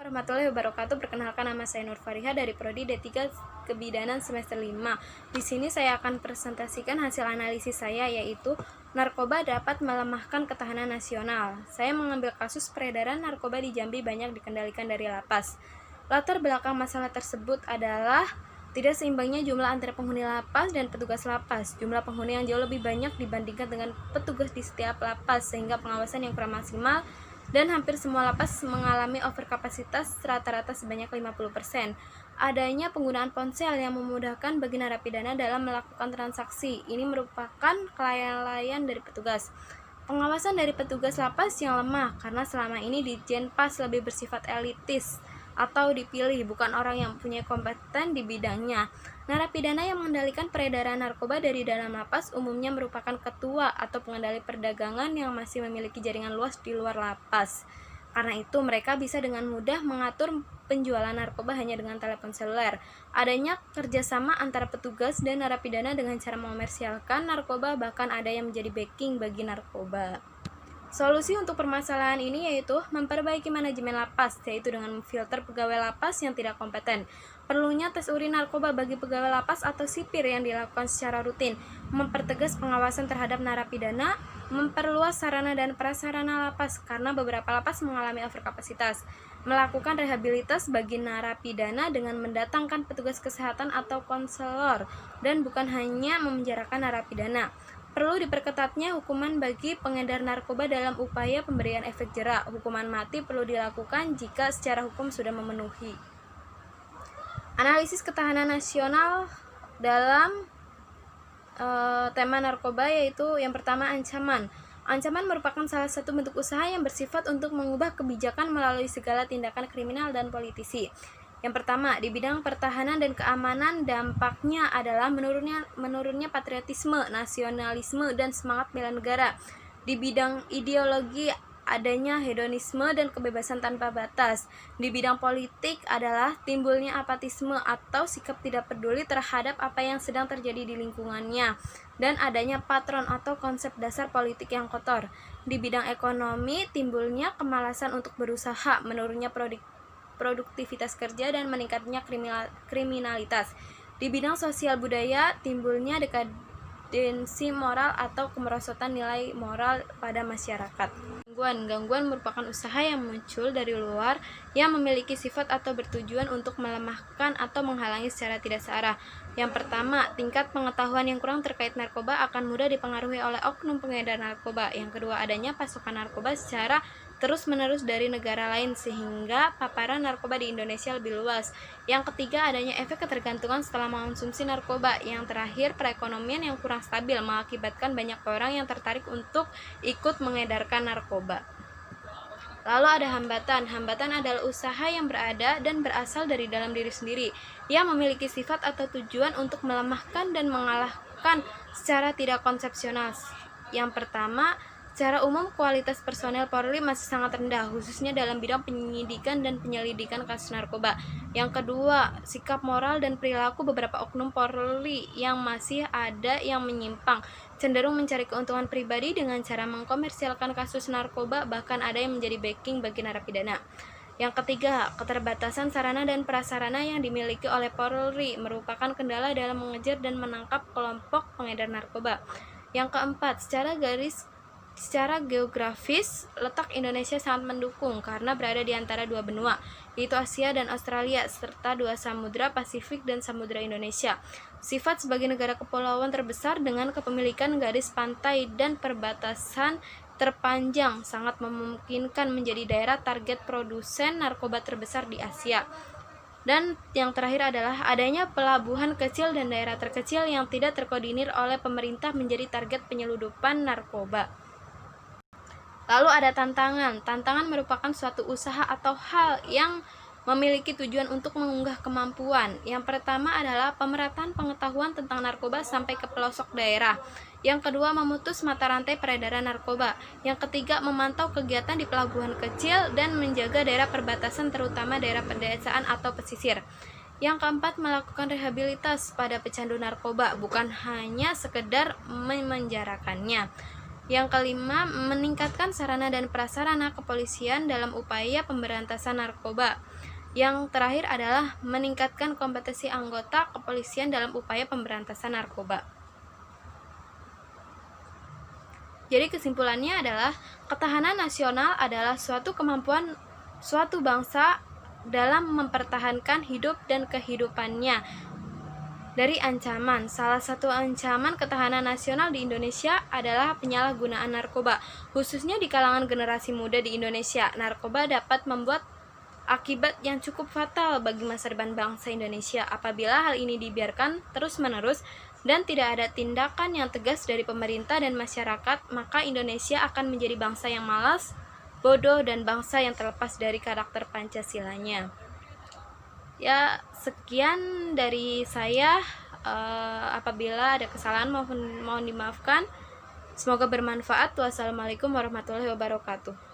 Warahmatullahi wabarakatuh. Perkenalkan, nama saya Nur Fariha dari Prodi D3 Kebidanan semester 5. Di sini saya akan presentasikan hasil analisis saya, yaitu narkoba dapat melemahkan ketahanan nasional. Saya mengambil kasus peredaran narkoba di Jambi banyak dikendalikan dari lapas. Latar belakang masalah tersebut adalah tidak seimbangnya jumlah antara penghuni lapas dan petugas lapas. Jumlah penghuni yang jauh lebih banyak dibandingkan dengan petugas di setiap lapas, sehingga pengawasan yang kurang maksimal dan hampir semua lapas mengalami overkapasitas rata-rata sebanyak 50%. Adanya penggunaan ponsel yang memudahkan bagi narapidana dalam melakukan transaksi. Ini merupakan kelalaian dari petugas. Pengawasan dari petugas lapas yang lemah karena selama ini Ditjen Pas lebih bersifat elitis atau dipilih, bukan orang yang punya kompeten di bidangnya. Narapidana yang mengendalikan peredaran narkoba dari dalam lapas umumnya merupakan ketua atau pengendali perdagangan yang masih memiliki jaringan luas di luar lapas. Karena itu mereka bisa dengan mudah mengatur penjualan narkoba hanya dengan telepon seluler. Adanya kerjasama antara petugas dan narapidana dengan cara mengomersialkan narkoba, bahkan ada yang menjadi backing bagi narkoba. Solusi untuk permasalahan ini yaitu memperbaiki manajemen lapas, yaitu dengan memfilter pegawai lapas yang tidak kompeten. Perlunya tes urin narkoba bagi pegawai lapas atau sipir yang dilakukan secara rutin, mempertegas pengawasan terhadap narapidana, memperluas sarana dan prasarana lapas karena beberapa lapas mengalami overkapasitas, melakukan rehabilitas bagi narapidana dengan mendatangkan petugas kesehatan atau konselor, dan bukan hanya memenjarakan narapidana. Perlu diperketatnya hukuman bagi pengedar narkoba dalam upaya pemberian efek jera. Hukuman mati perlu dilakukan jika secara hukum sudah memenuhi. Analisis ketahanan nasional dalam tema narkoba yaitu yang pertama, ancaman. Ancaman merupakan salah satu bentuk usaha yang bersifat untuk mengubah kebijakan melalui segala tindakan kriminal dan politisi. Yang pertama, di bidang pertahanan dan keamanan, dampaknya adalah menurunnya patriotisme, nasionalisme, dan semangat bela negara. Di bidang ideologi, adanya hedonisme dan kebebasan tanpa batas. Di bidang politik adalah timbulnya apatisme atau sikap tidak peduli terhadap apa yang sedang terjadi di lingkungannya, dan adanya patron atau konsep dasar politik yang kotor. Di bidang ekonomi, timbulnya kemalasan untuk berusaha, menurunnya produktivitas kerja, dan meningkatnya kriminalitas. Di bidang sosial budaya, timbulnya dekadensi moral atau kemerosotan nilai moral pada masyarakat. Gangguan merupakan usaha yang muncul dari luar yang memiliki sifat atau bertujuan untuk melemahkan atau menghalangi secara tidak searah. Yang pertama, tingkat pengetahuan yang kurang terkait narkoba akan mudah dipengaruhi oleh oknum pengedar narkoba. Yang kedua, adanya pasokan narkoba secara terus-menerus dari negara lain sehingga paparan narkoba di Indonesia lebih luas. Yang ketiga, adanya efek ketergantungan setelah mengonsumsi narkoba. Yang terakhir, perekonomian yang kurang stabil mengakibatkan banyak orang yang tertarik untuk ikut mengedarkan narkoba. Lalu ada hambatan. Hambatan adalah usaha yang berada dan berasal dari dalam diri sendiri, yang memiliki sifat atau tujuan untuk melemahkan dan mengalahkan secara tidak konsepsional. Yang pertama, secara umum kualitas personel Polri masih sangat rendah, khususnya dalam bidang penyidikan dan penyelidikan kasus narkoba. Yang kedua, sikap moral dan perilaku beberapa oknum Polri yang masih ada yang menyimpang, cenderung mencari keuntungan pribadi dengan cara mengkomersialkan kasus narkoba, bahkan ada yang menjadi backing bagi narapidana. Yang ketiga, keterbatasan sarana dan prasarana yang dimiliki oleh Polri merupakan kendala dalam mengejar dan menangkap kelompok pengedar narkoba. Yang keempat, secara geografis, letak Indonesia sangat mendukung karena berada di antara dua benua, yaitu Asia dan Australia, serta dua samudra Pasifik dan Samudra Indonesia. Sifat sebagai negara kepulauan terbesar dengan kepemilikan garis pantai dan perbatasan terpanjang sangat memungkinkan menjadi daerah target produsen narkoba terbesar di Asia. Dan yang terakhir adalah adanya pelabuhan kecil dan daerah terkecil yang tidak terkoordinir oleh pemerintah menjadi target penyeludupan narkoba. Lalu ada tantangan. Tantangan merupakan suatu usaha atau hal yang memiliki tujuan untuk mengunggah kemampuan. Yang pertama adalah pemerataan pengetahuan tentang narkoba sampai ke pelosok daerah. Yang kedua, memutus mata rantai peredaran narkoba. Yang ketiga, memantau kegiatan di pelabuhan kecil dan menjaga daerah perbatasan, terutama daerah pedesaan atau pesisir. Yang keempat, melakukan rehabilitas pada pecandu narkoba, bukan hanya sekedar memenjarakannya. Yang kelima, meningkatkan sarana dan prasarana kepolisian dalam upaya pemberantasan narkoba. Yang terakhir adalah meningkatkan kompetensi anggota kepolisian dalam upaya pemberantasan narkoba. Jadi kesimpulannya adalah ketahanan nasional adalah suatu kemampuan suatu bangsa dalam mempertahankan hidup dan kehidupannya dari ancaman. Salah satu ancaman ketahanan nasional di Indonesia adalah penyalahgunaan narkoba, khususnya di kalangan generasi muda di Indonesia. Narkoba dapat membuat akibat yang cukup fatal bagi masa depan bangsa Indonesia. Apabila hal ini dibiarkan terus-menerus dan tidak ada tindakan yang tegas dari pemerintah dan masyarakat, maka Indonesia akan menjadi bangsa yang malas, bodoh, dan bangsa yang terlepas dari karakter Pancasilanya. Ya, sekian dari saya. Apabila ada kesalahan mohon dimaafkan. Semoga bermanfaat. Wassalamualaikum warahmatullahi wabarakatuh.